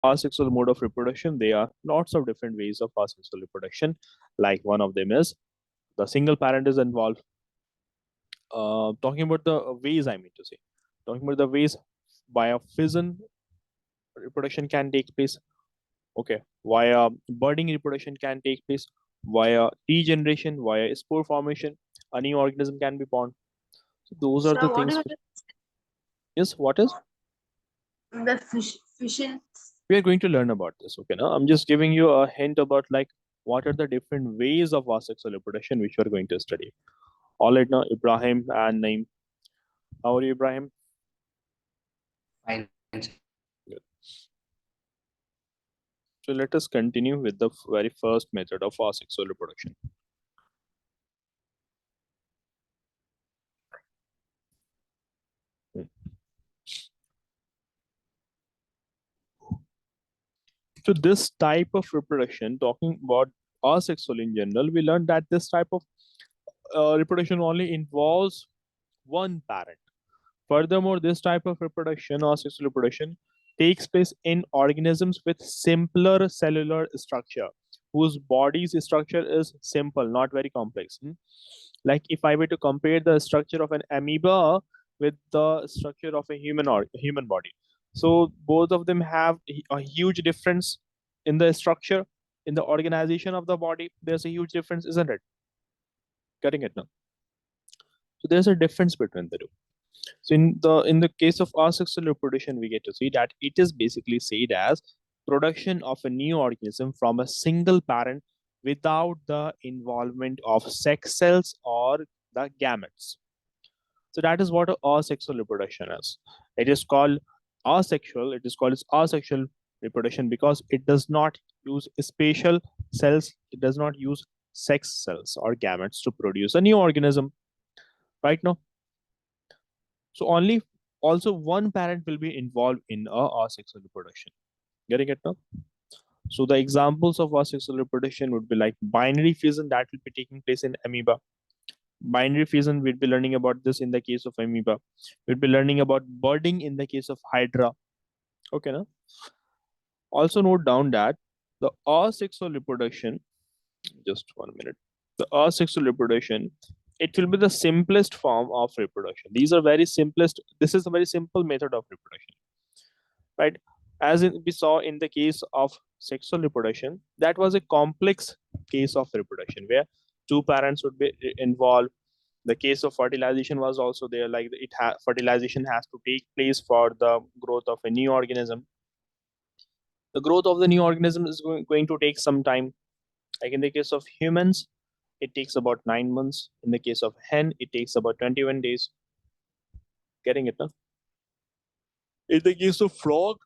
asexual mode of reproduction, there are lots of different ways of asexual reproduction. Like one of them is the single parent is involved. Talking about the ways, I mean to say, talking about the ways via fission reproduction can take place. Okay, via budding reproduction can take place. Via regeneration, via spore formation, a new organism can be born. So those are the So what things. are Yes, what is? the fission? We are going to learn about this. Okay, now I'm just giving you a hint about like what are the different ways of asexual reproduction which we are going to study. All right, now Ibrahim and Naeem. How are you, Ibrahim? Fine, sir. Good. So let us continue with the very first method of asexual reproduction. Hmm. So this type of reproduction, talking about asexual in general, we learned that this type of reproduction only involves one parent. Furthermore, this type of reproduction or sexual reproduction takes place in organisms with simpler cellular structure, whose body's structure is simple, not very complex. Like if I were to compare the structure of an amoeba with the structure of a human body, so both of them have a huge difference in the structure, in the organization of the body. There's a huge difference, isn't it? Getting it now? So there's a difference between the two. So in the case of asexual reproduction, we get to see that it is basically said as production of a new organism from a single parent without the involvement of sex cells or the gametes. So that is what a asexual reproduction is. It is called asexual. It is called as asexual reproduction because it does not use spatial cells. It does not use sex cells or gametes to produce a new organism. Right now, so only also one parent will be involved in a asexual reproduction. Getting it now? So the examples of asexual reproduction would be like binary fission that will be taking place in amoeba. Binary fission, we'll be learning about this in the case of amoeba. We'll be learning about budding in the case of hydra. Okay, now? Also note down that the asexual reproduction, just 1 minute. The asexual reproduction, it will be the simplest form of reproduction. These are very simplest. This is a very simple method of reproduction, right? As we saw in the case of sexual reproduction, that was a complex case of reproduction where two parents would be involved. The case of fertilization was also there, like fertilization has to take place for the growth of a new organism. The growth of the new organism is going to take some time. Like in the case of humans, it takes about 9 months. In the case of hen, it takes about 21 days. Getting it, no? In the case of frog,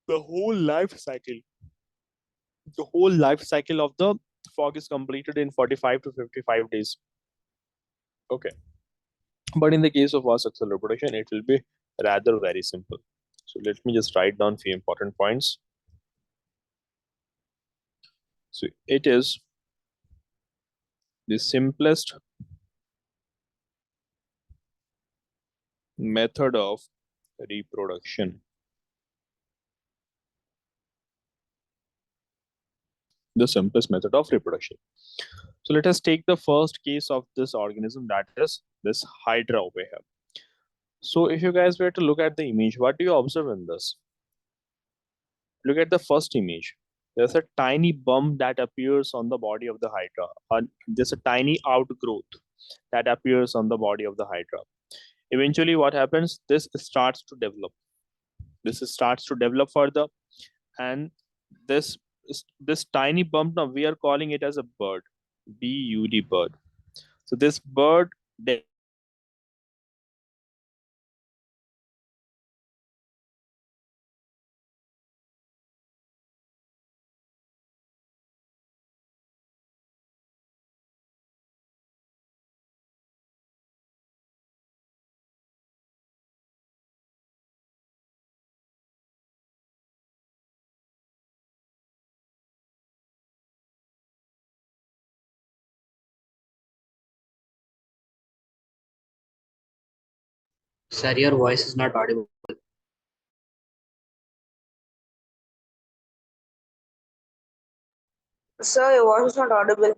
the whole life cycle of the frog is completed in 45 to 55 days. Okay. But in the case of asexual reproduction, it will be rather very simple. So let me just write down few important points. So it is the simplest method of reproduction. The simplest method of reproduction. So let us take the first case of this organism, that is this hydra over here. So if you guys were to look at the image, what do you observe in this? Look at the first image. There's a tiny bump that appears on the body of the hydra. There's a tiny outgrowth that appears on the body of the hydra. Eventually, what happens? This starts to develop. This starts to develop further, and this this tiny bump, now we are calling it as a bird, bud, bird. So this bird develops into a hydra. This hydra develops into a bird, and this bird develops into a Sir, your voice is not audible. Sir, your voice is not audible.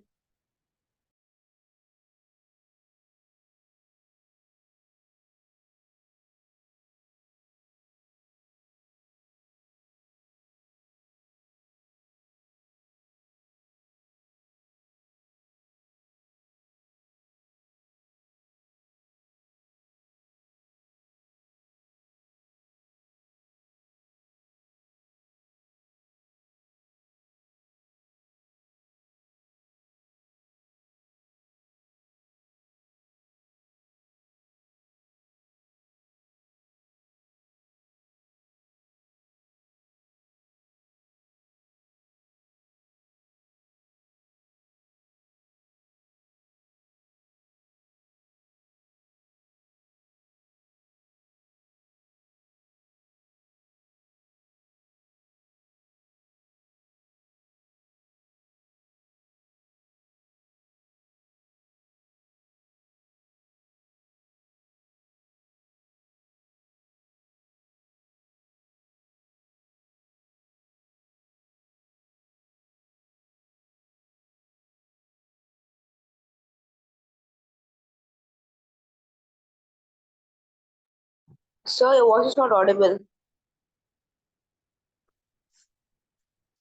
Sir, your voice is not audible.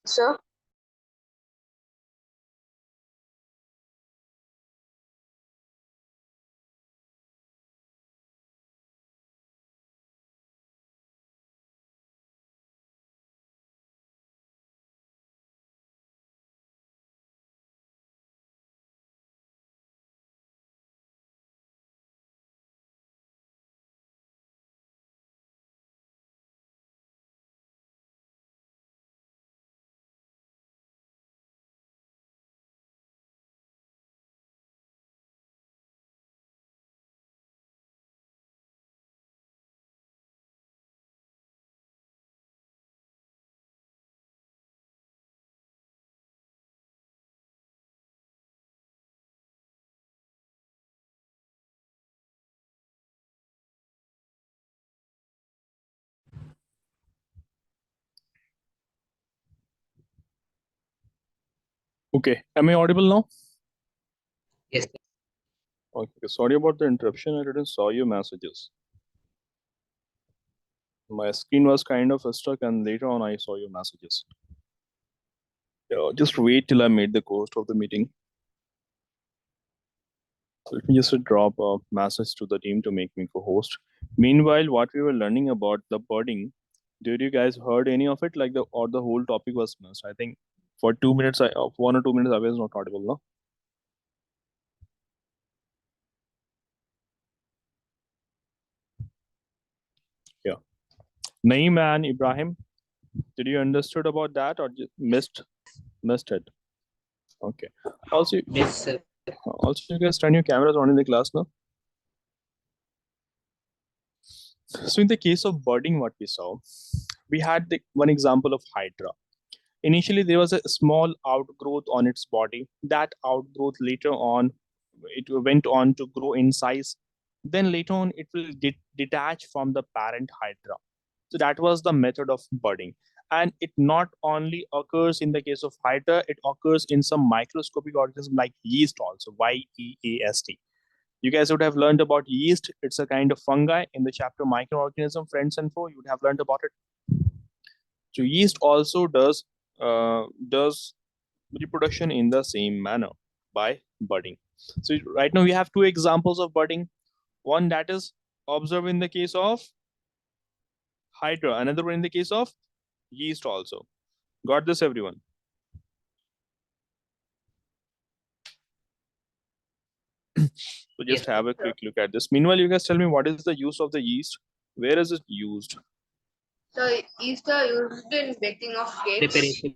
Sir? Okay, am I audible now? Yes. Okay, sorry about the interruption. I didn't saw your messages. My screen was kind of stuck, and later on, I saw your messages. Just wait till I made the host of the meeting. So let me just drop a message to the team to make me co-host. Meanwhile, what we were learning about the budding, did you guys heard any of it? Like the whole topic was missed. I think for 2 minutes, 1 or 2 minutes, I was not audible. No. Yeah. Naeem and Ibrahim, did you understood about that or just missed it? Okay. Also, Yes, sir. also you guys turn your cameras on in the class now. So in the case of budding, what we saw, we had the one example of Hydra. Initially, there was a small outgrowth on its body. That outgrowth later on, it went on to grow in size. Then later on, it will detach from the parent Hydra. So that was the method of budding. And it not only occurs in the case of Hydra, it occurs in some microscopic organisms like yeast also, YEAST. You guys would have learned about yeast. It's a kind of fungi in the chapter microorganism, friends and foe. You would have learned about it. So yeast also does reproduction in the same manner by budding. So right now we have two examples of budding. One that is observed in the case of Hydra, another one in the case of yeast also. Got this, everyone? So just Yes, have a quick look at this. Meanwhile, you guys tell me what is the use of the yeast? Where is it used? So, yeast are used in baking of cakes. preparation.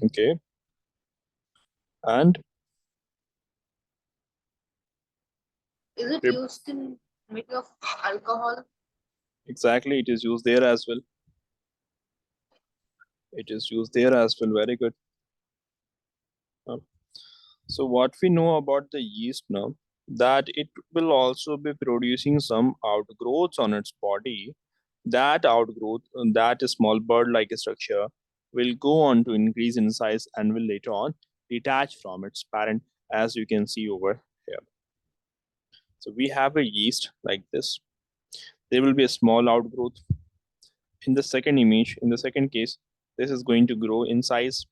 Okay. And Is it used in making of alcohol? exactly, it is used there as well. It is used there as well. Very good. So what we know about the yeast now, that it will also be producing some outgrowths on its body. that outgrowth, that small bird-like structure will go on to increase in size and will later on detach from its parent, as you can see over here. So we have a yeast like this. There will be a small outgrowth. In the second image, in the second case, this is going to grow in size.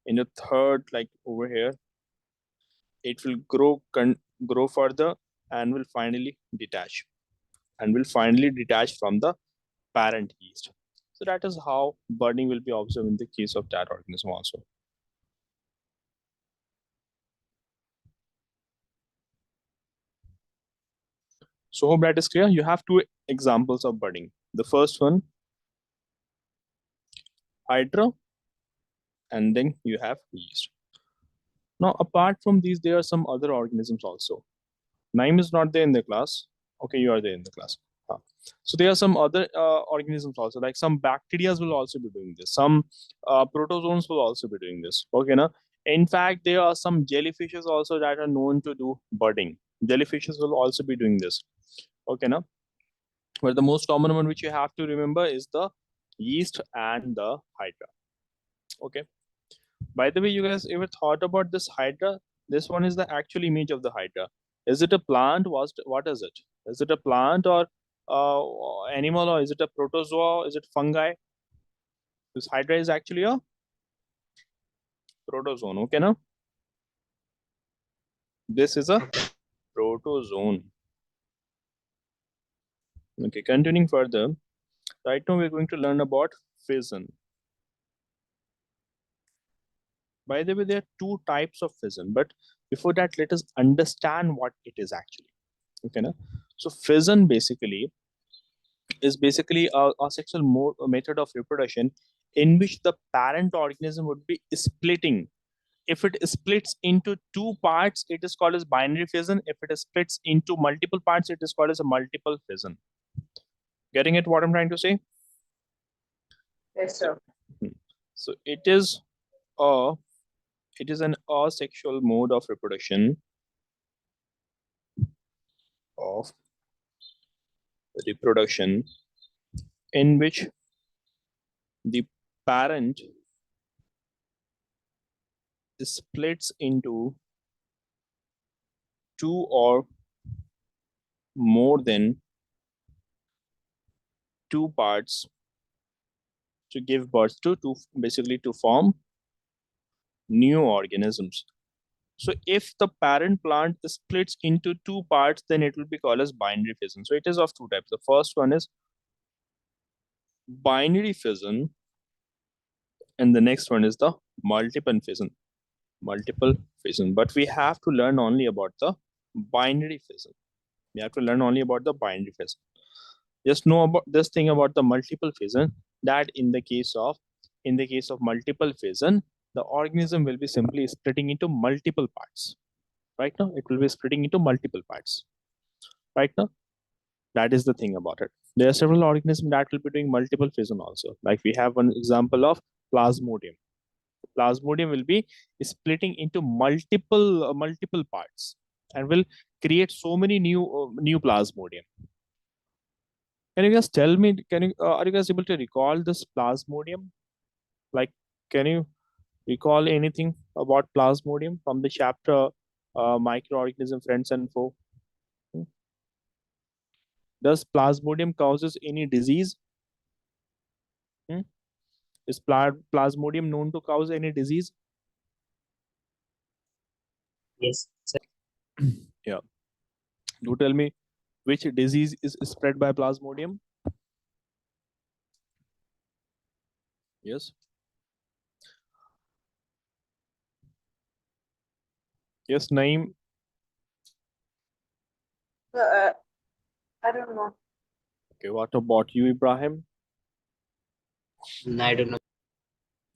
In the third, like over here, it will grow further and will finally detach from the parent yeast. So that is how budding will be observed in the case of that organism also. So hope that is clear. You have two examples of budding. The first one, hydra, and then you have yeast. Now, apart from these, there are some other organisms also. Naim is not there in the class. Okay, you are there in the class. So there are some other organisms also, like some bacteria will also be doing this. Some protozoans will also be doing this. Okay, now, in fact, there are some jellyfishes also that are known to do budding. Jellyfishes will also be doing this. Okay, now, but the most common one which you have to remember is the yeast and the hydra. Okay. By the way, you guys ever thought about this hydra? This one is the actual image of the hydra. Is it a plant? What is it? Is it a plant or animal, or is it a protozoa? Is it fungi? This hydra is actually a protozoan. Okay, now this is a protozoan. Okay, continuing further. Right now we're going to learn about fission. By the way, there are two types of fission, but before that, let us understand what it is actually. Okay, now? So fission is basically a sexual method of reproduction in which the parent organism would be splitting. If it splits into two parts, it is called as binary fission. If it splits into multiple parts, it is called as a multiple fission. Getting it what I'm trying to say? Yes, sir. So it is an asexual mode of reproduction in which the parent splits into two or more than two parts to give birth to basically to form new organisms. So if the parent plant splits into two parts, then it will be called as binary fission. So it is of two types. The first one is binary fission, and the next one is the multiple fission. But we have to learn only about the binary fission. Just know about this thing about the multiple fission, that in the case of multiple fission, the organism will be simply splitting into multiple parts. Right now, it will be splitting into multiple parts. Right now, that is the thing about it. There are several organisms that will be doing multiple fission also. Like we have one example of Plasmodium. Plasmodium will be splitting into multiple parts and will create so many new Plasmodium. Can you guys tell me? Are you guys able to recall this Plasmodium? Like, can you recall anything about Plasmodium from the chapter Microorganism, Friends and Foe? Does Plasmodium causes any disease? Is Plasmodium known to cause any disease? Yes, sir. Yeah. Do tell me which disease is spread by Plasmodium? Yes. Yes, Naeem. I don't know. Okay, what about you, Ibrahim? I don't know.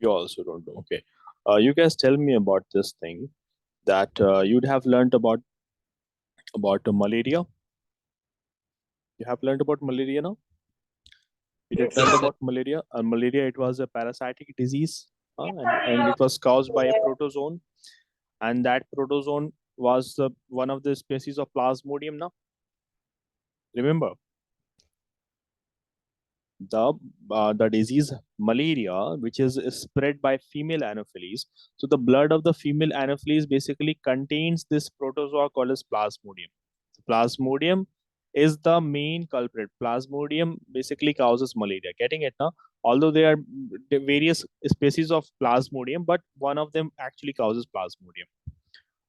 You also don't know. Okay. You guys tell me about this thing that you'd have learned about malaria. You have learned about malaria now? You did Yes, learn sir. about malaria. Malaria, it was a parasitic disease, and it was caused by a protozoan, and that protozoan was one of the species of Plasmodium. Now, remember, the disease malaria, which is spread by female anopheles. So the blood of the female anopheles basically contains this protozoa called as plasmodium. Plasmodium is the main culprit. Plasmodium basically causes malaria. Getting it now? Although there are various species of plasmodium, but one of them actually causes plasmodium.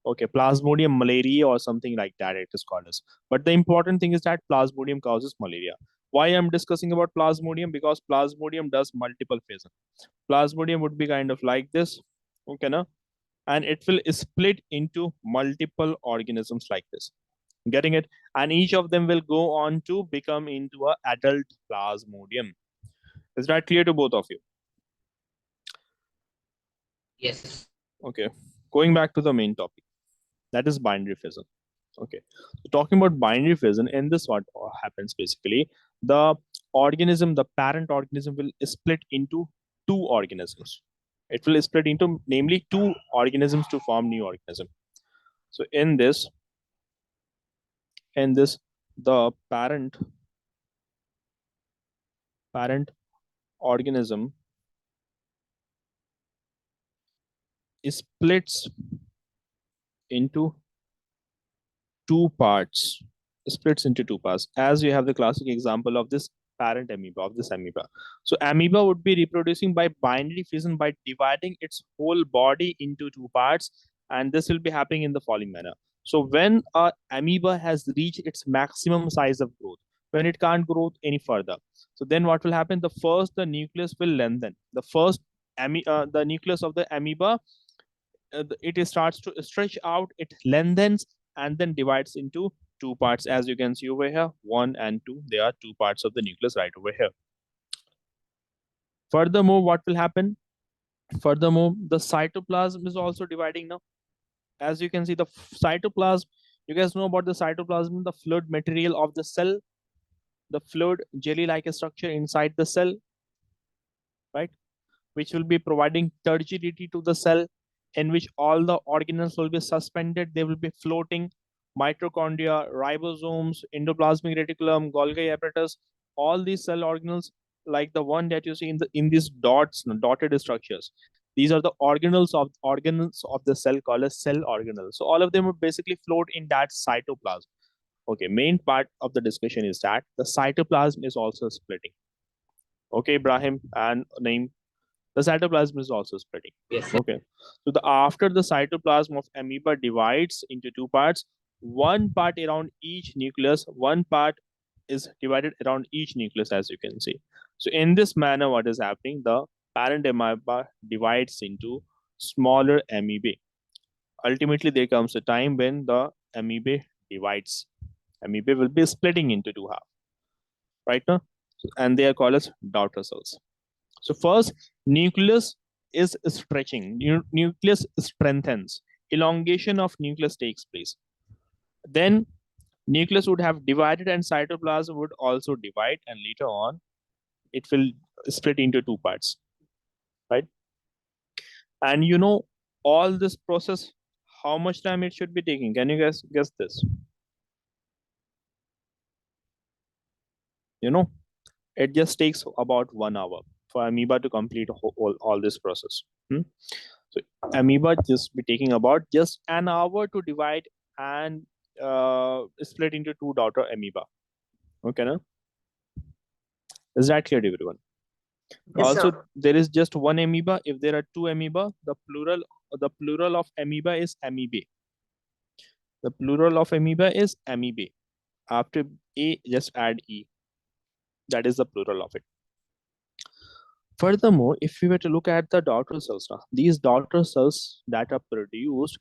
Okay, Plasmodium malaria or something like that it is called as. But the important thing is that Plasmodium causes malaria. Why I'm discussing about Plasmodium? Because Plasmodium does multiple phases. Plasmodium would be kind of like this, okay, na? And it will split into multiple organisms like this. Getting it? And each of them will go on to become into a adult Plasmodium. Is that clear to both of you? Yes. Okay. Going back to the main topic. That is binary fission. Okay, so talking about binary fission, in this what happens basically, the organism, the parent organism will split into two organisms. It will split into namely two organisms to form new organism. So in this the parent organism splits into two parts, splits into two parts, as you have the classic example of this parent amoeba, of this amoeba. So amoeba would be reproducing by binary fission by dividing its whole body into two parts, and this will be happening in the following manner. So when a amoeba has reached its maximum size of growth, when it can't grow any further, so then what will happen? The nucleus will lengthen. The nucleus of the amoeba, it starts to stretch out, it lengthens, and then divides into two parts, as you can see over here, 1 and 2. There are two parts of the nucleus right over here. Furthermore, what will happen? Furthermore, the cytoplasm is also dividing now. As you can see, the cytoplasm, you guys know about the cytoplasm, the fluid material of the cell, the fluid jelly-like structure inside the cell, right? Which will be providing turgidity to the cell, in which all the organelles will be suspended, they will be floating. Mitochondria, ribosomes, endoplasmic reticulum, Golgi apparatus, all these cell organelles, like the one that you see in these dotted structures. These are the organelles of the cell called as cell organelles. So all of them would basically float in that cytoplasm. Okay, main part of the discussion is that the cytoplasm is also splitting. Okay, Ibrahim and Naeem, the cytoplasm is also splitting. Yes. Okay. So after the cytoplasm of amoeba divides into two parts, one part around each nucleus, one part is divided around each nucleus, as you can see. So in this manner, what is happening? The parent amoeba divides into smaller amoebae. Ultimately, there comes a time when the amoeba divides. Amoeba will be splitting into two halves, right now, and they are called as daughter cells. So first, nucleus is stretching. Nucleus strengthens. Elongation of nucleus takes place. Then nucleus would have divided and cytoplasm would also divide, and later on it will split into two parts, right? And you know, all this process, how much time it should be taking? Can you guys guess this? You know, it just takes about 1 hour for amoeba to complete all this process. So amoeba just be taking about just an hour to divide and split into two daughter amoeba. Okay, no? Is that clear to everyone? Yes, Also, sir. there is just one amoeba. If there are two amoeba, the plural of amoeba is amoebae. The plural of amoeba is amoebae. After A, just add E. That is the plural of it. Furthermore, if we were to look at the daughter cells now, these daughter cells that are produced,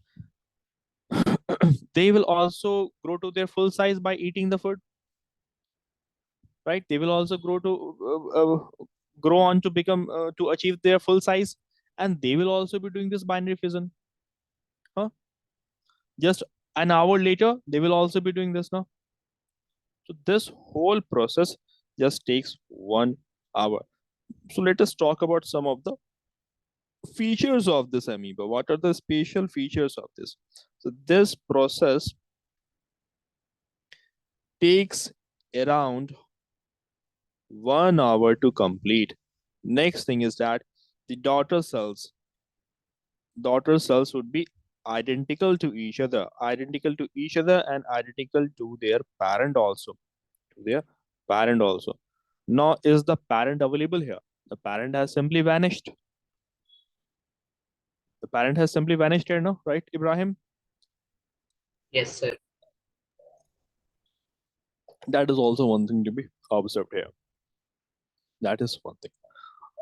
they will also grow to their full size by eating the food, right? They will also grow on to become to achieve their full size, and they will also be doing this binary fission. Huh? Just an hour later, they will also be doing this now. So this whole process just takes 1 hour. So let us talk about some of the features of this amoeba. What are the special features of this? So this process takes around 1 hour to complete. Next thing is that the daughter cells would be identical to each other, and identical to their parent also, to their parent also. Now, is the parent available here? The parent has simply vanished. The parent has simply vanished here, no? Right, Ibrahim? Yes, sir. That is also one thing to be observed here. That is one thing.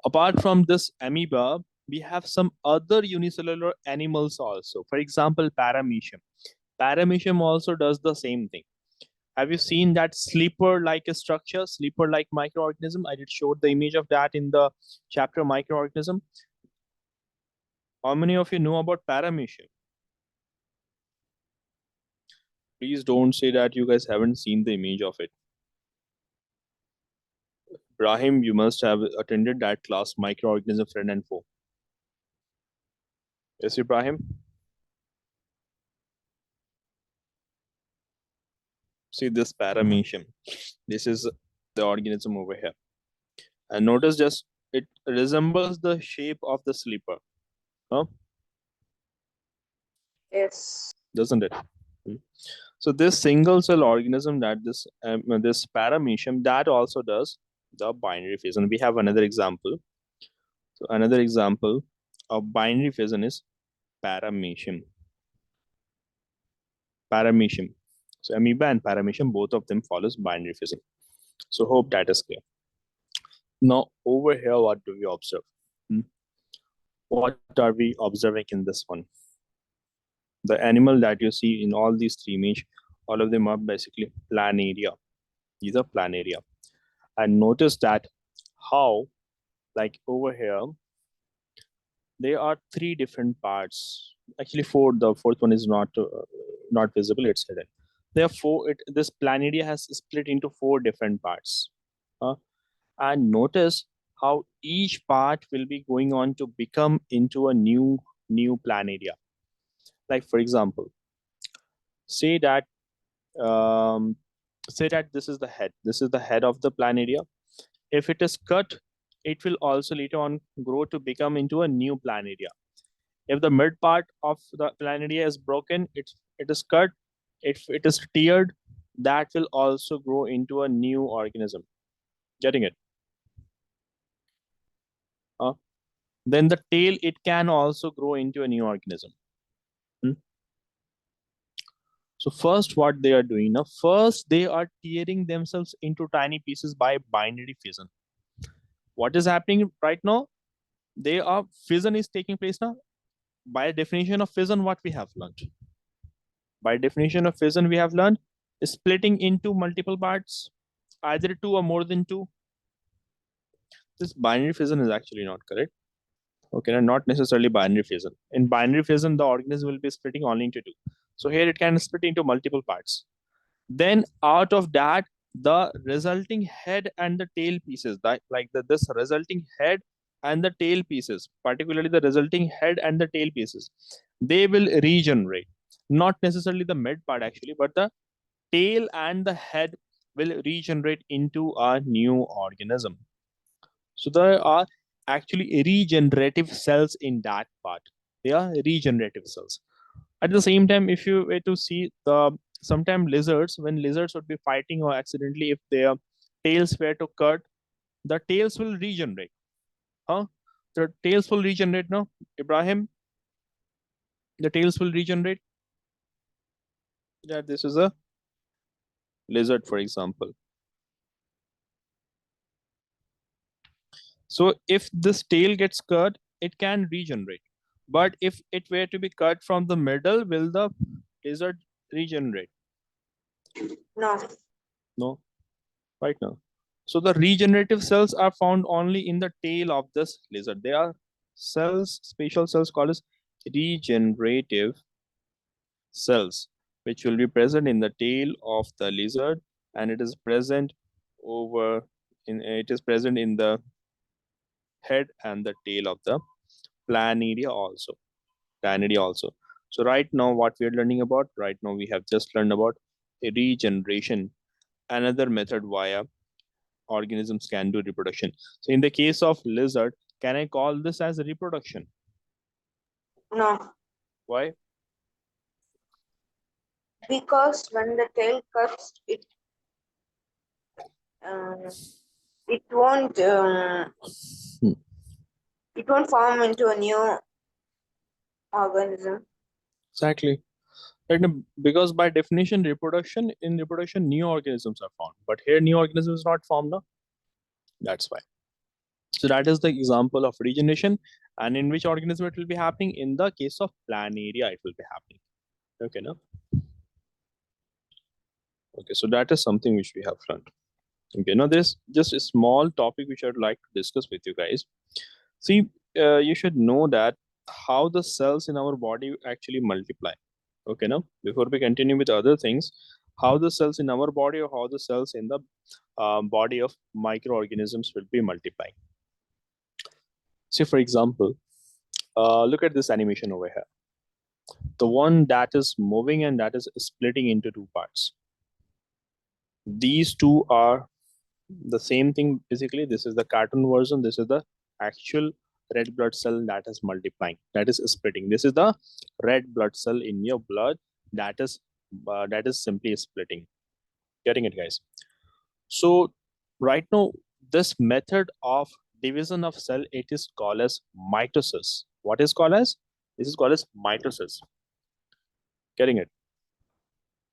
Apart from this amoeba, we have some other unicellular animals also. For example, paramecium. Paramecium also does the same thing. Have you seen that sleeper-like structure, sleeper-like microorganism? I did show the image of that in the chapter microorganism. How many of you know about paramecium? Please don't say that you guys haven't seen the image of it. Brahim, you must have attended that class, microorganism friend and foe. Yes, Ibrahim? See this paramecium. This is the organism over here. And notice just it resembles the shape of the sleeper. Huh? Yes. Doesn't it? Hmm. So this single cell organism that this paramecium that also does the binary fission. We have another example. So another example of binary fission is paramecium. Paramecium. So amoeba and paramecium, both of them follows binary fission. So hope that is clear. Now over here, what do we observe? What are we observing in this one? The animal that you see in all these three images, all of them are basically planaria. These are planaria. And notice that how, like over here, there are three different parts. Actually, four. The fourth one is not visible. It's hidden. Therefore, this planaria has split into four different parts. And notice how each part will be going on to become into a new planaria. Like for example, say that um, this is the head. This is the head of the planaria. If it is cut, it will also later on grow to become into a new planaria. If the mid part of the planaria is broken, it is cut. If it is teared, that will also grow into a new organism. Getting it? Then the tail, it can also grow into a new organism. So first, what they are doing now, first they are tearing themselves into tiny pieces by binary fission. What is happening right now? Fission is taking place now. By definition of fission, what we have learned? By definition of fission, we have learned splitting into multiple parts, either two or more than two. This binary fission is actually not correct. Okay, not necessarily binary fission. In binary fission, the organism will be splitting only into two. So here it can split into multiple parts. Then out of that, the resulting head and the tail pieces, this resulting head and the tail pieces, particularly the resulting head and the tail pieces, they will regenerate. Not necessarily the mid part actually, but the tail and the head will regenerate into a new organism. So there are actually regenerative cells in that part. They are regenerative cells. At the same time, if you were to see sometimes lizards, when lizards would be fighting or accidentally if their tails were to cut, the tails will regenerate. The tails will regenerate now, Ibrahim. The tails will regenerate. That this is a lizard, for example. So if this tail gets cut, it can regenerate. But if it were to be cut from the middle, will the lizard regenerate? No. No, right now. So the regenerative cells are found only in the tail of this lizard. They are cells, spatial cells called as regenerative cells, which will be present in the tail of the lizard, and it is present in the head and the tail of the planaria also. So right now, what we are learning about, right now we have just learned about regeneration, another method via organisms can do reproduction. So in the case of lizard, can I call this as reproduction? No, Why? because when the tail cuts, it won't it won't form into a new organism. Exactly. Right, because by definition, in reproduction, new organisms are formed. But here, new organism is not formed, no? That's why. So that is the example of regeneration. And in which organism it will be happening? In the case of planaria, it will be happening. Okay, no? Okay, so that is something which we have learned. Okay, now there's just a small topic which I'd like to discuss with you guys. See, you should know that how the cells in our body actually multiply. Okay, now before we continue with other things, how the cells in our body or how the cells in the body of microorganisms will be multiplying. See, for example, look at this animation over here. The one that is moving and that is splitting into two parts. These two are the same thing. Basically, this is the cartoon version. This is the actual red blood cell that is multiplying, that is splitting. This is the red blood cell in your blood that is simply splitting. Getting it, guys? So right now, this method of division of cell, it is called as mitosis. What is called as? This is called as mitosis. Getting it?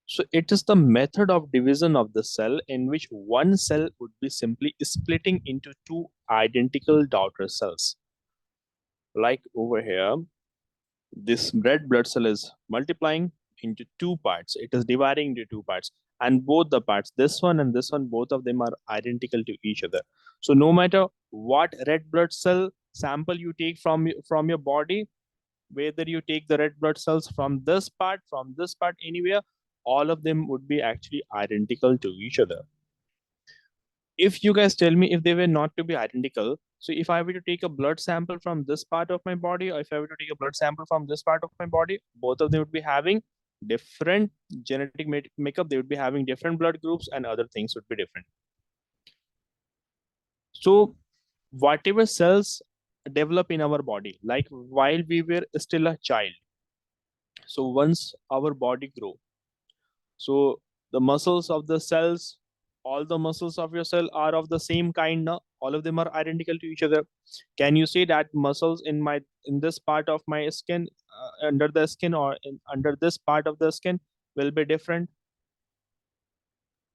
So it is the method of division of the cell in which one cell would be simply splitting into two identical daughter cells. Like over here, this red blood cell is multiplying into two parts. It is dividing into two parts. And both the parts, this one and this one, both of them are identical to each other. So no matter what red blood cell sample you take from your body, whether you take the red blood cells from this part, anywhere, all of them would be actually identical to each other. If you guys tell me if they were not to be identical, so if I were to take a blood sample from this part of my body, or if I were to take a blood sample from this part of my body, both of them would be having different genetic makeup. They would be having different blood groups and other things would be different. So whatever cells develop in our body, like while we were still a child, so once our body grow, so the muscles of the cells, all the muscles of your cell are of the same kind now. All of them are identical to each other. Can you say that muscles in this part of my skin, under the skin, or under this part of the skin will be different?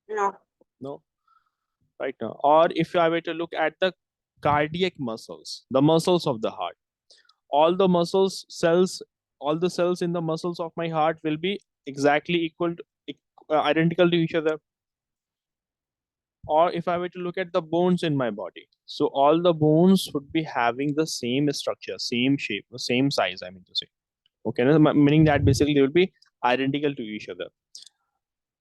No, right now. Or if I were to look at the cardiac muscles, the muscles of the heart, all the all the cells in the muscles of my heart will be exactly identical to each other. Or if I were to look at the bones in my body, so all the bones would be having the same structure, same shape, same size, I mean to say. Okay, meaning that basically they will be identical to each other.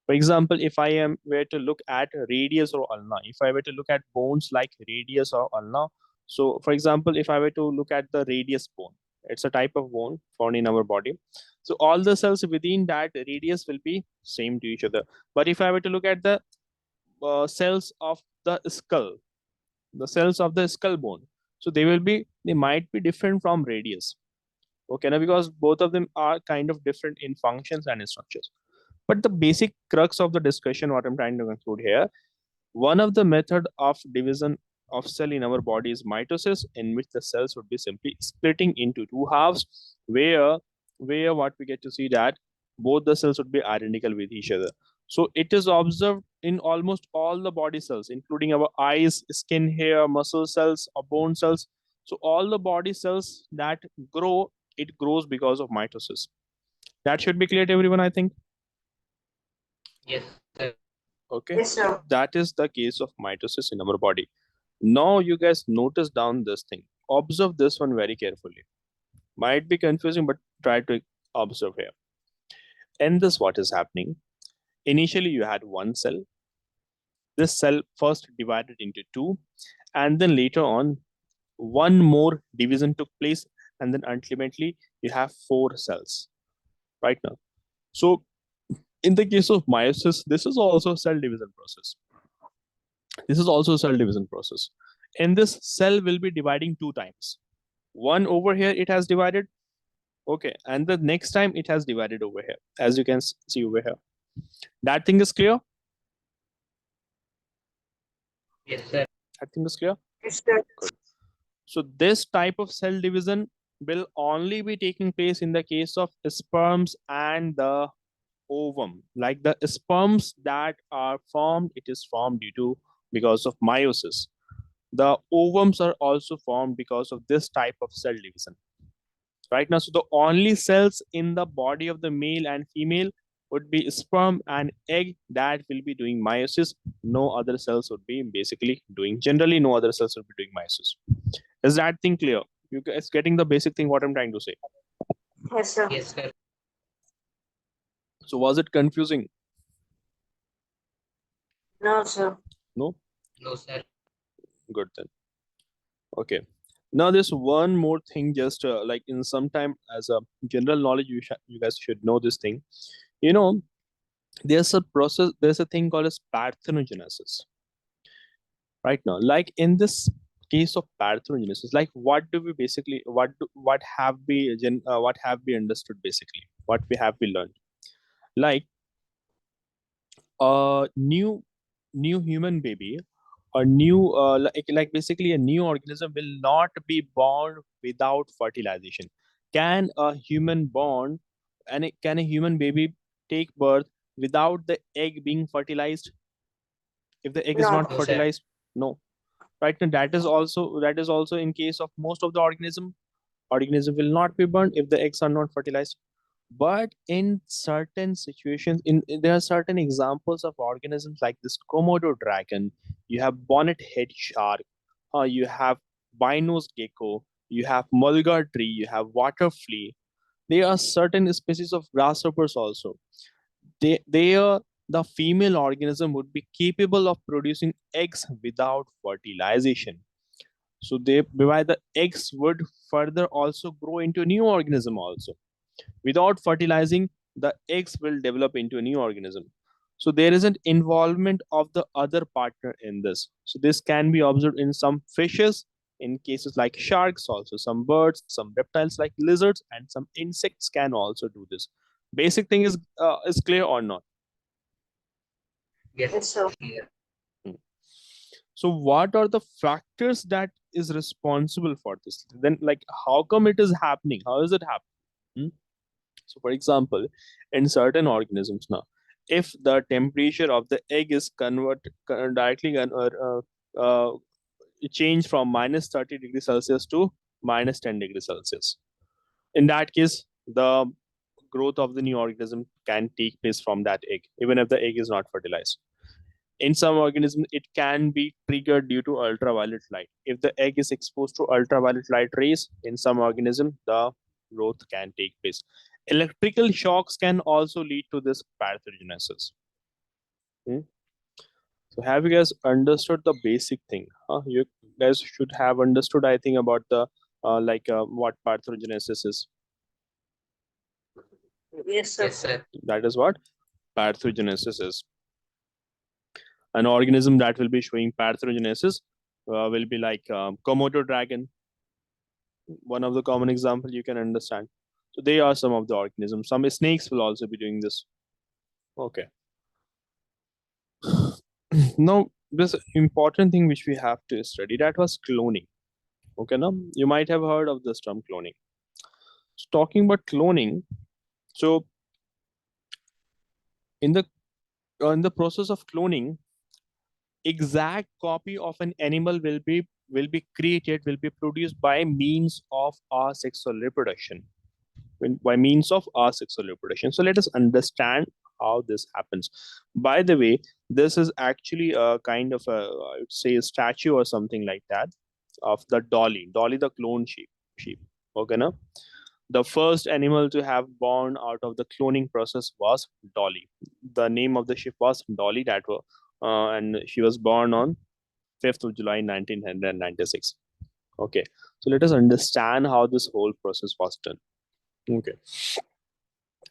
For example, if I were to look at radius or ulna, if I were to look at bones like radius or ulna, so for example, if I were to look at the radius bone, it's a type of bone found in our body. So all the cells within that radius will be same to each other. But if I were to look at the cells of the skull, the cells of the skull bone, so they might be different from radius. Okay, now because both of them are kind of different in functions and in structures. But the basic crux of the discussion, what I'm trying to conclude here, one of the method of division of cell in our body is mitosis, in which the cells would be simply splitting into two halves, where what we get to see that both the cells would be identical with each other. So it is observed in almost all the body cells, including our eyes, skin, hair, muscle cells, or bone cells. So all the body cells that grow, it grows because of mitosis. That should be clear to everyone, I think. Yes, sir. Okay. Yes, sir. That is the case of mitosis in our body. Now you guys notice down this thing. Observe this one very carefully. Might be confusing, but try to observe here. In this, what is happening? Initially, you had one cell. This cell first divided into two, and then later on, one more division took place, and then ultimately you have four cells right now. So in the case of meiosis, this is also a cell division process. This is also a cell division process. In this, cell will be dividing 2 times. One over here it has divided, okay, and the next time it has divided over here, as you can see over here. That thing is clear? Yes, sir. That thing is clear? Yes, sir. Good. So this type of cell division will only be taking place in the case of sperms and the ovum. Like the sperms that are formed, it is formed because of meiosis. The ovums are also formed because of this type of cell division. Right now, so the only cells in the body of the male and female would be sperm and egg that will be doing meiosis. No other cells would be basically doing, generally no other cells would be doing meiosis. Is that thing clear? You guys getting the basic thing what I'm trying to say? Yes, sir. Yes, sir. So was it confusing? No, sir. No? No, sir. Good then. Okay. Now there's one more thing, just like in some time as a general knowledge, you guys should know this thing. You know, there's a process, there's a thing called as parthenogenesis. Right now, like in this case of parthenogenesis, like what do we basically, what have we understood basically? What we have we learned? Like a new human baby, a new like basically a new organism will not be born without fertilization. Can a human born and can a human baby take birth without the egg being fertilized? If the egg is No. not No, sir. fertilized, no. Right now, that is also in case of most of the organism will not be born if the eggs are not fertilized. But in certain situations, there are certain examples of organisms like this Komodo dragon, you have bonnet head shark, you have binos gecko, you have mulga tree, you have water flea. There are certain species of grasshoppers also. They are the female organism would be capable of producing eggs without fertilization. So they whereby the eggs would further also grow into a new organism also. Without fertilizing, the eggs will develop into a new organism. So there is an involvement of the other partner in this. So this can be observed in some fishes, in cases like sharks, also some birds, some reptiles like lizards, and some insects can also do this. Basic thing is clear or not? Yes, Yes, sir. clear. Hmm. So what are the factors that is responsible for this? Then like how come it is happening? How is it happening? So, for example, in certain organisms now, if the temperature of the egg is directly change from minus 30 degrees Celsius to minus 10 degrees Celsius, in that case, the growth of the new organism can take place from that egg, even if the egg is not fertilized. In some organisms, it can be triggered due to ultraviolet light. If the egg is exposed to ultraviolet light rays, in some organism, the growth can take place. Electrical shocks can also lead to this pathogenesis. Hmm? So have you guys understood the basic thing? You guys should have understood, I think, about the what pathogenesis is. Yes, sir. Yes, sir. That is what pathogenesis is. An organism that will be showing pathogenesis will be like Komodo dragon, one of the common example you can understand. So they are some of the organisms. Some snakes will also be doing this. Okay. Now, this important thing which we have to study, that was cloning. Okay, now you might have heard of this term cloning. So talking about cloning, so in the process of cloning, exact copy of an animal will be created, will be produced by means of asexual reproduction. By means of asexual reproduction. So let us understand how this happens. By the way, this is actually a kind of I would say a statue or something like that of the Dolly the clone sheep. Okay, now the first animal to have born out of the cloning process was Dolly. The name of the sheep was Dolly. And she was born on 5th of July 1996. Okay, so let us understand how this whole process was done. Okay.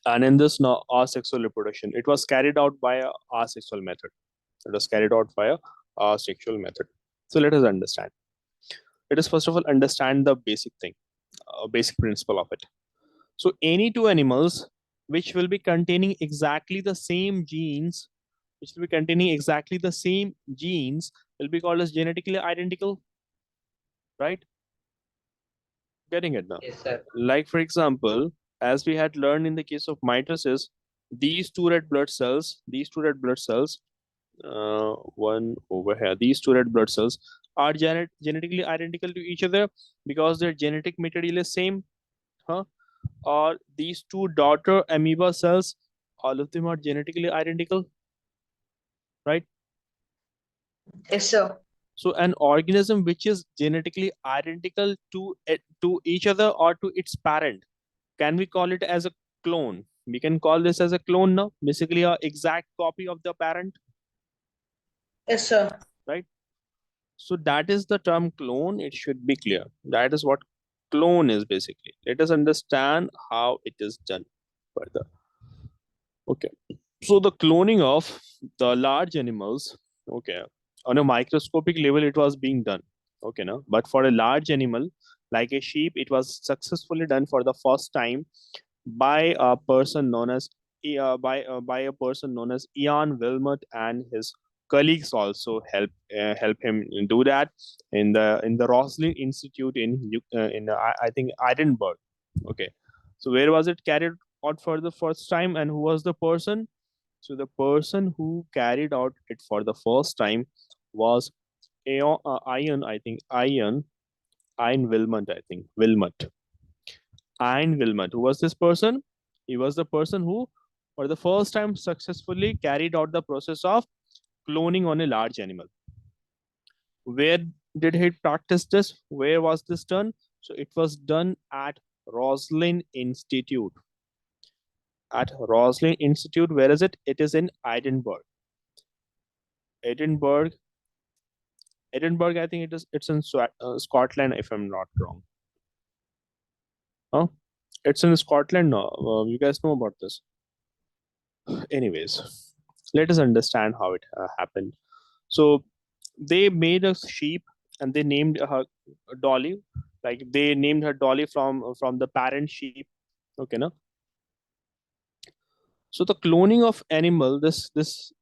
And in this now asexual reproduction, it was carried out by a asexual method. It was carried out by a asexual method. So let us understand. Let us first of all understand the basic thing, basic principle of it. So any two animals which will be containing exactly the same genes, will be called as genetically identical, right? Getting it now? Yes, sir. Like for example, as we had learned in the case of mitosis, these two red blood cells, one over here, these two red blood cells are genetically identical to each other because their genetic material is same, huh? Or these two daughter amoeba cells, all of them are genetically identical, right? Yes, sir. So an organism which is genetically identical to each other or to its parent, can we call it as a clone? We can call this as a clone now, basically a exact copy of the parent, Yes, sir. right? So that is the term clone. It should be clear. That is what clone is basically. Let us understand how it is done further. Okay. So the cloning of the large animals, okay, on a microscopic level, it was being done. Okay, no, but for a large animal like a sheep, it was successfully done for the first time by a person known as by a person known as Ian Wilmot, and his colleagues also help him do that in the Roslin Institute I think Edinburgh. Okay, so where was it carried out for the first time, and who was the person? So the person who carried out it for the first time was Ian Wilmot, I think Wilmot. Ian Wilmot. Who was this person? He was the person who, for the first time, successfully carried out the process of cloning on a large animal. Where did he practice this? Where was this done? So it was done at Roslin Institute. At Roslin Institute, where is it? It is in Edinburgh. Edinburgh. Edinburgh, I think it's in Scotland, if I'm not wrong. Huh? It's in Scotland now. You guys know about this. Anyways, let us understand how it happened. So they made a sheep and they named her Dolly. Like they named her Dolly from the parent sheep. Okay, no. So the cloning of animal, this is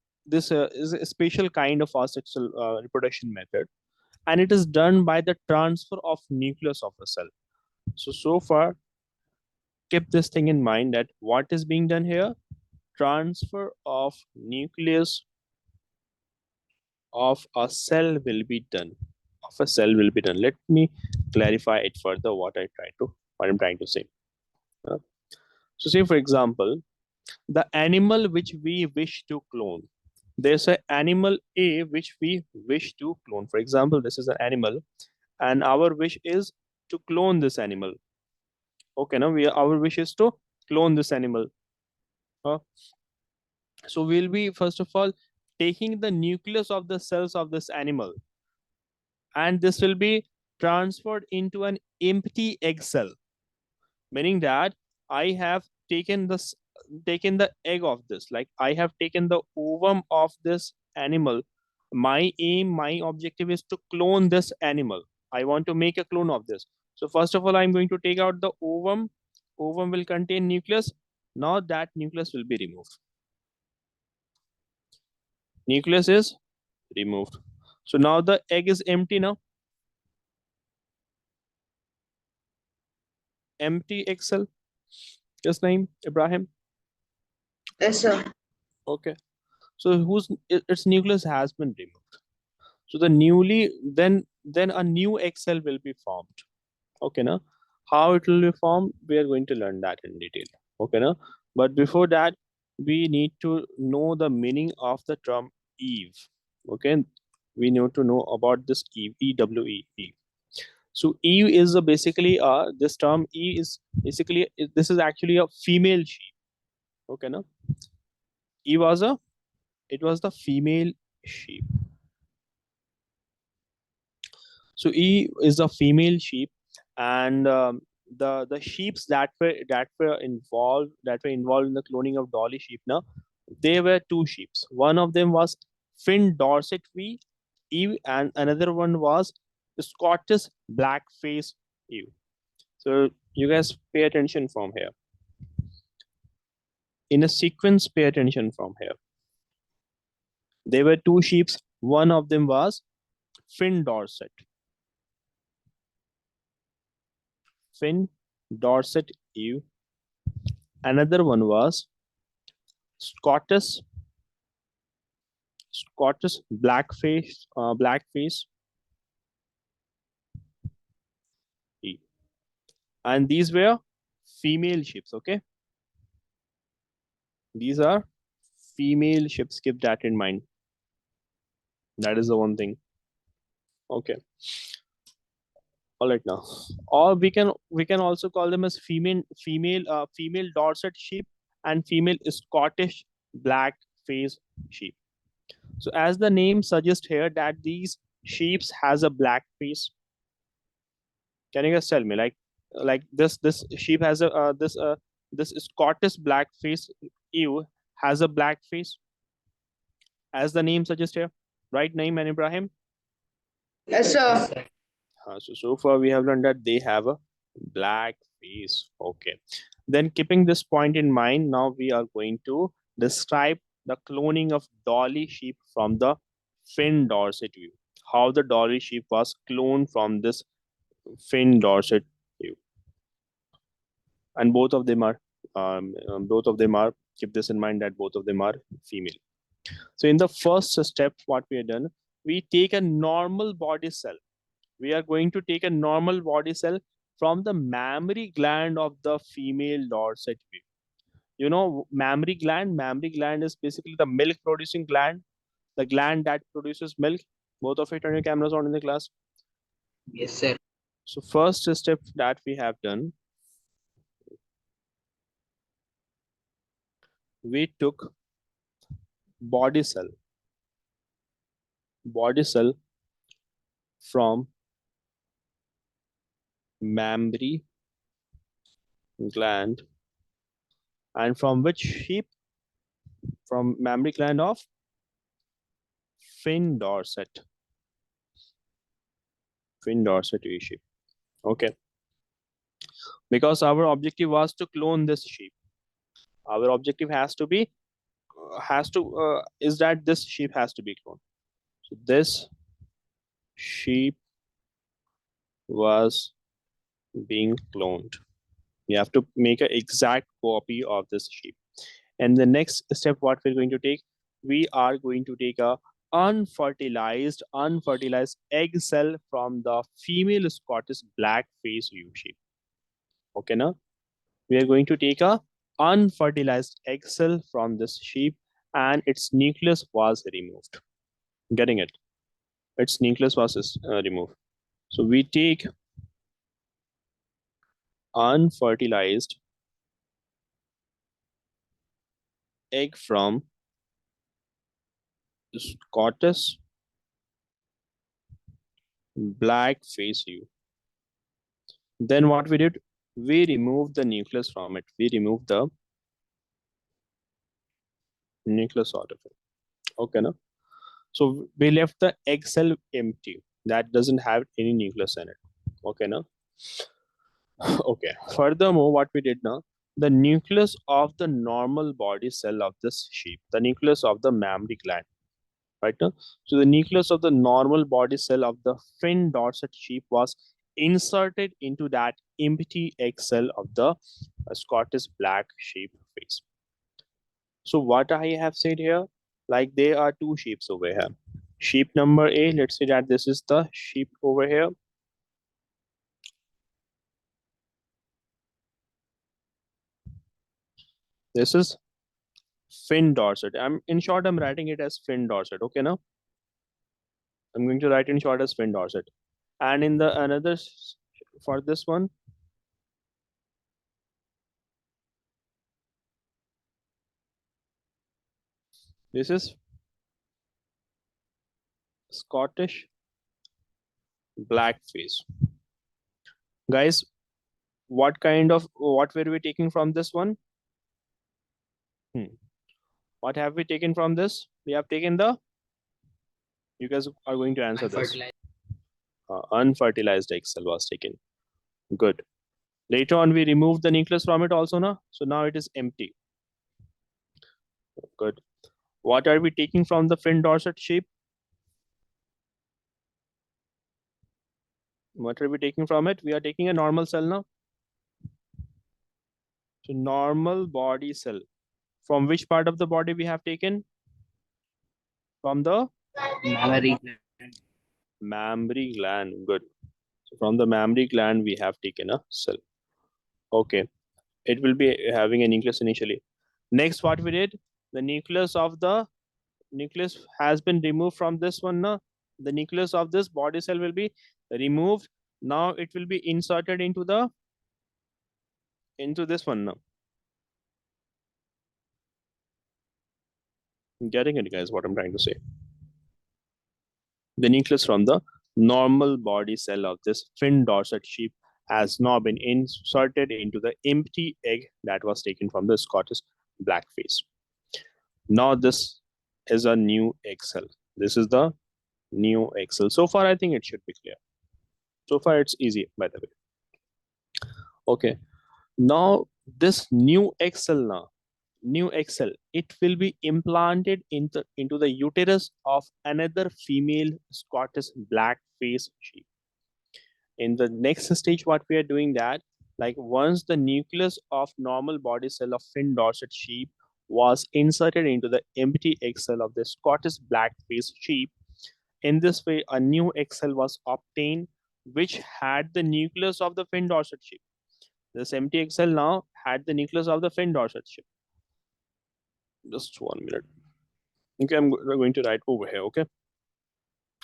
a special kind of asexual reproduction method, and it is done by the transfer of nucleus of a cell. So far, keep this thing in mind that what is being done here? Transfer of nucleus of a cell will be done. Of a cell will be done. Let me clarify it further. What I'm trying to say. Uh, so, say for example, the animal which we wish to clone. There's an animal A which we wish to clone. For example, this is an animal, and our wish is to clone this animal. Okay, now our wish is to clone this animal. Uh, so we'll be first of all taking the nucleus of the cells of this animal, and this will be transferred into an empty egg cell, meaning that I have taken the egg of this, like I have taken the ovum of this animal. My objective is to clone this animal. I want to make a clone of this. So first of all, I'm going to take out the ovum. Ovum will contain nucleus. Now that nucleus will be removed. Nucleus is removed. So now the egg is empty now. Empty egg cell. Just name Ibrahim. Yes, sir. Okay. So its nucleus has been removed. So the newly then a new egg cell will be formed. Okay, now how it will be formed, we are going to learn that in detail. Okay, now but before that, we need to know the meaning of the term Eve. Okay, we need to know about this Eve, EWE. Eve. So Eve is basically this term E is basically this is actually a female sheep. Okay, now Eve was the female sheep. So E is a female sheep, and the sheeps that were involved in the cloning of Dolly sheep. Now, there were two sheeps. One of them was Finn Dorset V, ewe, and another one was Scottish blackface ewe. So you guys pay attention from here. In a sequence, pay attention from here. There were two sheep. One of them was Finn Dorset. Finn Dorset ewe. Another one was Scottish blackface ewe. And these were female sheep. Okay, these are female sheep. Keep that in mind. That is the one thing. Okay. All right now. Or we can also call them as female Dorset sheep and female Scottish blackface sheep. So as the name suggests here that these sheep has a black face. Can you guys tell me, like this sheep has a this Scottish blackface ewe has a black face, as the name suggests here, right? Naeem and Ibrahim. Yes, sir. So far we have learned that they have a black face. Okay. Then keeping this point in mind, now we are going to describe the cloning of Dolly sheep from the Finn Dorset view. How the Dolly sheep was cloned from this Finn Dorset view. And both of them are keep this in mind that both of them are female. So in the first step, what we have done, we take a normal body cell. We are going to take a normal body cell from the mammary gland of the female Dorset view. You know, mammary gland is basically the milk producing gland, the gland that produces milk. Both of it on your cameras on in the class. Yes, sir. So first step that we have done, we took body cell from mammary gland, and from which sheep? From mammary gland of Finn Dorset sheep. Okay, because our objective was to clone this sheep. Our objective has to be is that this sheep has to be cloned. So this sheep was being cloned. We have to make an exact copy of this sheep. And the next step, what we're going to take, we are going to take a unfertilized egg cell from the female Scottish blackface ewe sheep. Okay, now we are going to take a unfertilized egg cell from this sheep, and its nucleus was removed. Getting it? Its nucleus was removed. So we take unfertilized egg from Scottish blackface ewe. Then what we did, we removed the nucleus from it. We removed the nucleus out of it. Okay, no? So we left the egg cell empty. That doesn't have any nucleus in it. Okay, no? Okay. Furthermore, what we did now, the nucleus of the normal body cell of this sheep, the nucleus of the mammary gland, right now. So the nucleus of the normal body cell of the Finn Dorset sheep was inserted into that empty egg cell of the Scottish black sheep face. So what I have said here, like there are two sheeps over here. Sheep number A, let's say that this is the sheep over here. This is Finn Dorset. In short, I'm writing it as Finn Dorset. Okay, now I'm going to write in short as Finn Dorset. And in the another, for this one, this is Scottish blackface. Guys, what were we taking from this one? What have we taken from this? We have taken the You guys are going to answer this. Unfertilized. Unfertilized egg cell was taken. Good. Later on, we removed the nucleus from it also, na? So now it is empty. Good. What are we taking from the fin dorsate sheep? What are we taking from it? We are taking a normal cell now. So normal body cell. From which part of the body we have taken? From the Mammary gland. mammary gland. Good. So from the mammary gland, we have taken a cell. Okay. It will be having a nucleus initially. Next, what we did? The nucleus has been removed from this one. Na? The nucleus of this body cell will be removed. Now it will be inserted into this one now. Getting it, guys, what I'm trying to say. The nucleus from the normal body cell of this fin dorsate sheep has now been inserted into the empty egg that was taken from the Scottish blackface. Now this is a new egg cell. This is the new egg cell. So far, I think it should be clear. So far, it's easy, by the way. Okay. Now this new egg cell it will be implanted into the uterus of another female Scottish blackface sheep. In the next stage, what we are doing that, like once the nucleus of normal body cell of fin dorsate sheep was inserted into the empty egg cell of the Scottish blackface sheep, in this way, a new egg cell was obtained which had the nucleus of the fin dorsate sheep. This empty egg cell now had the nucleus of the fin dorsate sheep. Just 1 minute. Okay, I'm going to write over here. Okay.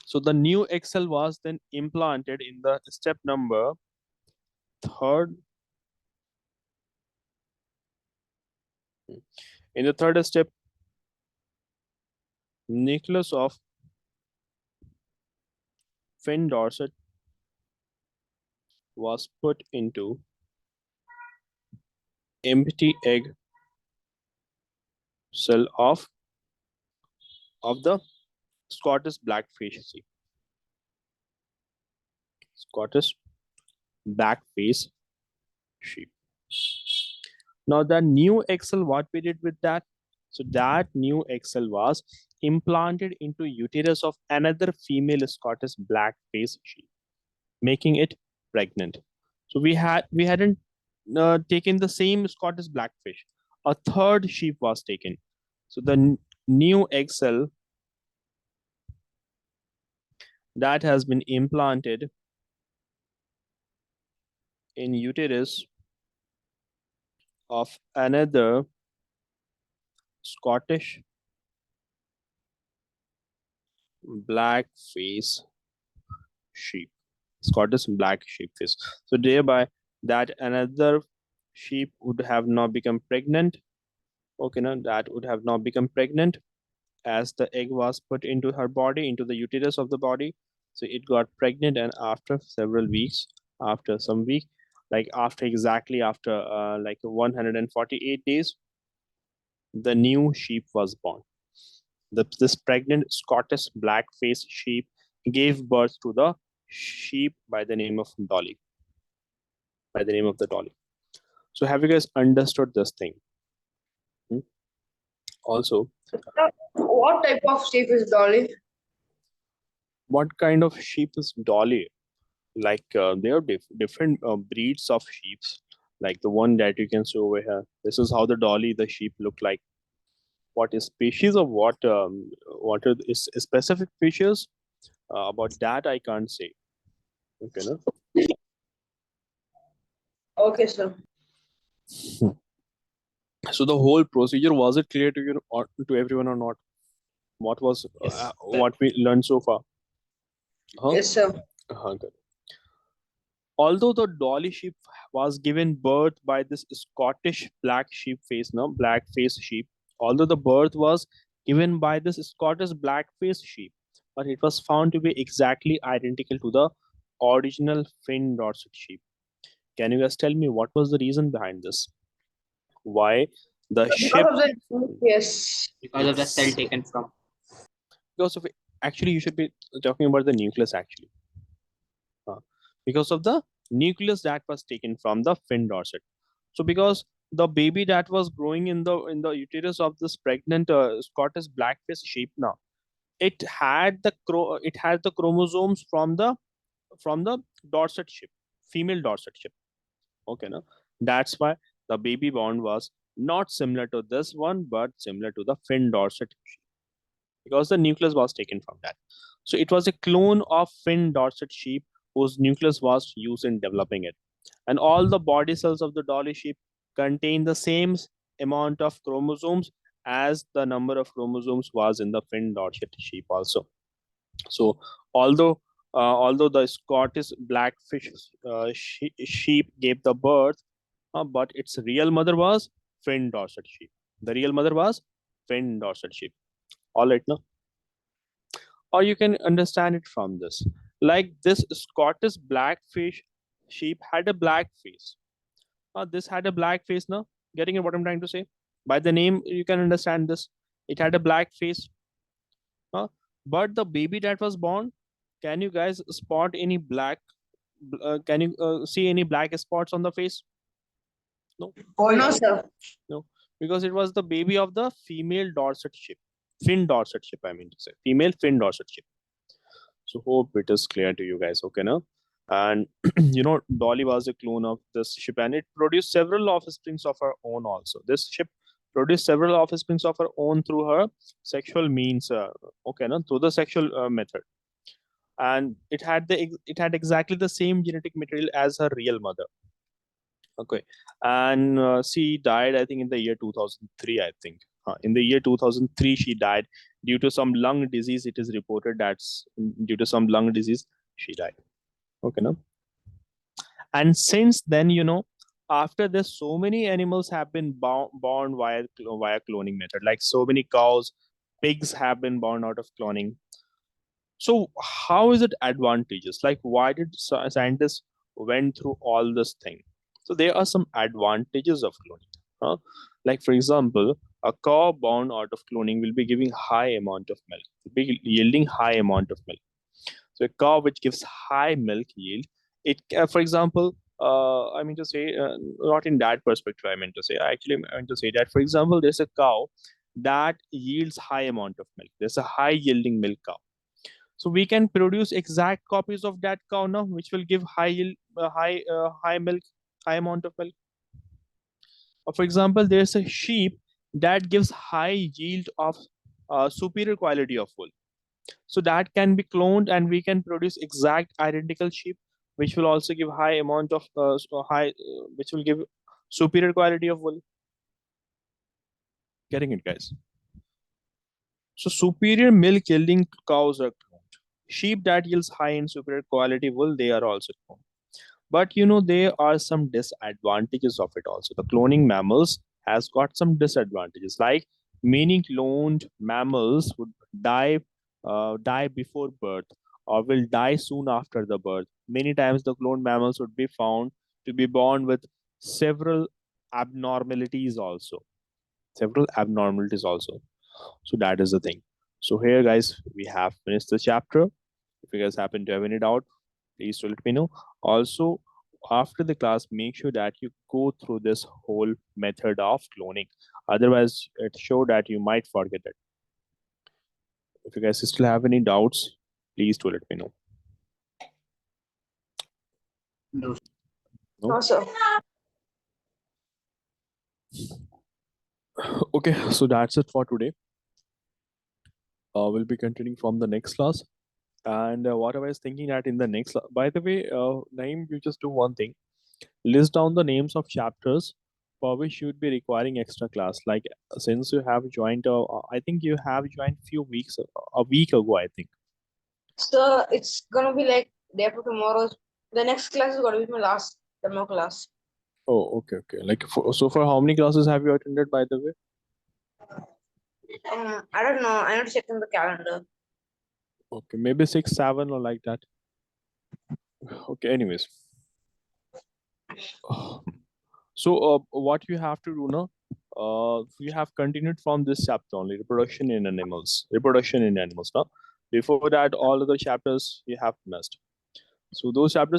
So the new egg cell was then implanted in the step number 3rd. In the 3rd step, nucleus of fin dorsate was put into empty egg cell of the Scottish blackface sheep. Scottish blackface sheep. Now the new egg cell, what we did with that? So that new egg cell was implanted into uterus of another female Scottish blackface sheep, making it pregnant. So we hadn't taken the same Scottish blackfish. A 3rd sheep was taken. So the new egg cell that has been implanted in uterus of another Scottish blackface sheep. Scottish black sheepface. So thereby that another sheep would have not become pregnant. Okay, now that would have not become pregnant as the egg was put into her body, into the uterus of the body. So it got pregnant, and after several weeks, after some week, like after 148 days, the new sheep was born. This pregnant Scottish blackface sheep gave birth to the sheep by the name of Dolly. By the name of the Dolly. So have you guys understood this thing? Also, What type of sheep is Dolly? what kind of sheep is Dolly? Like there are different breeds of sheep, like the one that you can see over here. This is how the Dolly, the sheep, look like. What is species of what are specific fishes? About that I can't say. Okay, no? Okay, sir. So the whole procedure, was it clear to you or to everyone or not? What was Yes, what we learned so far? Yes, sir. Good. Although the Dolly sheep was given birth by this Scottish blackface sheep, although the birth was given by this Scottish blackface sheep, but it was found to be exactly identical to the original fin dorsate sheep. Can you guys tell me what was the reason behind this? Why the sheep? Because of the yes. because of the cell taken from. Because of Actually, you should be talking about the nucleus actually, because of the nucleus that was taken from the fin dorset. So because the baby that was growing in the uterus of this pregnant Scottish blackfish sheep, now it had the chromosomes from the Dorset ship, female Dorset ship. Okay, now that's why the baby born was not similar to this one, but similar to the Finn Dorset sheep because the nucleus was taken from that. So it was a clone of Finn Dorset sheep whose nucleus was used in developing it. And all the body cells of the dolly sheep contain the same amount of chromosomes as the number of chromosomes was in the Finn Dorset sheep also. So although the Scottish blackfish sheep gave the birth, but its real mother was Finn Dorset sheep. The real mother was Finn Dorset sheep. All right, now, or you can understand it from this. Like this Scottish blackfish sheep had a black face. This had a black face. Now, getting what I'm trying to say? By the name, you can understand this. It had a black face. Uh, but the baby that was born, can you guys spot any black? Can you see any black spots on the face? No, No, sir. no, because it was the baby of the female Dorset sheep, Finn Dorset sheep. I mean to say, female Finn Dorset sheep. So hope it is clear to you guys. Okay, now, and Dolly was a clone of this ship, and it produced several offsprings of her own. Also, this ship produced several offsprings of her own through her sexual means. Okay, now through the sexual method, and it had exactly the same genetic material as her real mother. Okay, and she died, I think, in the year 2003. I think in the year 2003 she died due to some lung disease. It is reported that's due to some lung disease she died. Okay, no. And since then, after this, so many animals have been born via cloning method. Like so many cows, pigs have been born out of cloning. So how is it advantageous? Like why did scientists went through all this thing? So there are some advantages of cloning. Huh? Like for example, a cow born out of cloning will be giving high amount of milk, will be yielding high amount of milk. So a cow which gives high milk yield, it for example, I mean to say, not in that perspective. I meant to say, I meant to say that for example, there's a cow that yields high amount of milk. There's a high yielding milk cow. So we can produce exact copies of that cow now, which will give high yield, high milk, high amount of milk. Or for example, there's a sheep that gives high yield of superior quality of wool. So that can be cloned, and we can produce exact identical sheep, which will also give high amount of which will give superior quality of wool. Getting it, guys? So superior milk yielding cows are cloned. Sheep that yields high in superior quality wool, they are also cloned. But there are some disadvantages of it also. The cloning mammals has got some disadvantages, like many cloned mammals would die before birth or will die soon after the birth. Many times the cloned mammals would be found to be born with several abnormalities also. Several abnormalities also. So that is the thing. So here, guys, we have finished the chapter. If you guys happen to have any doubt, please do let me know. Also, after the class, make sure that you go through this whole method of cloning. Otherwise, it show that you might forget it. If you guys still have any doubts, please do let me know. No. No, sir. Okay, so that's it for today. We'll be continuing from the next class. And what I was thinking that in the next, by the way, Naeem, you just do one thing. List down the names of chapters for which you would be requiring extra class. Like since you have joined, I think you have joined few weeks, a week ago, I think. So it's gonna be like day after tomorrow. The next class is gonna be my last demo class. Oh, okay, okay. Like so for how many classes have you attended, by the way? I don't know. I'm not checking the calendar. Okay, maybe 6, 7 or like that. Okay, anyways. So what you have to do now, you have continued from this chapter only, reproduction in animals now. Before that, all other chapters you have missed. So those chapters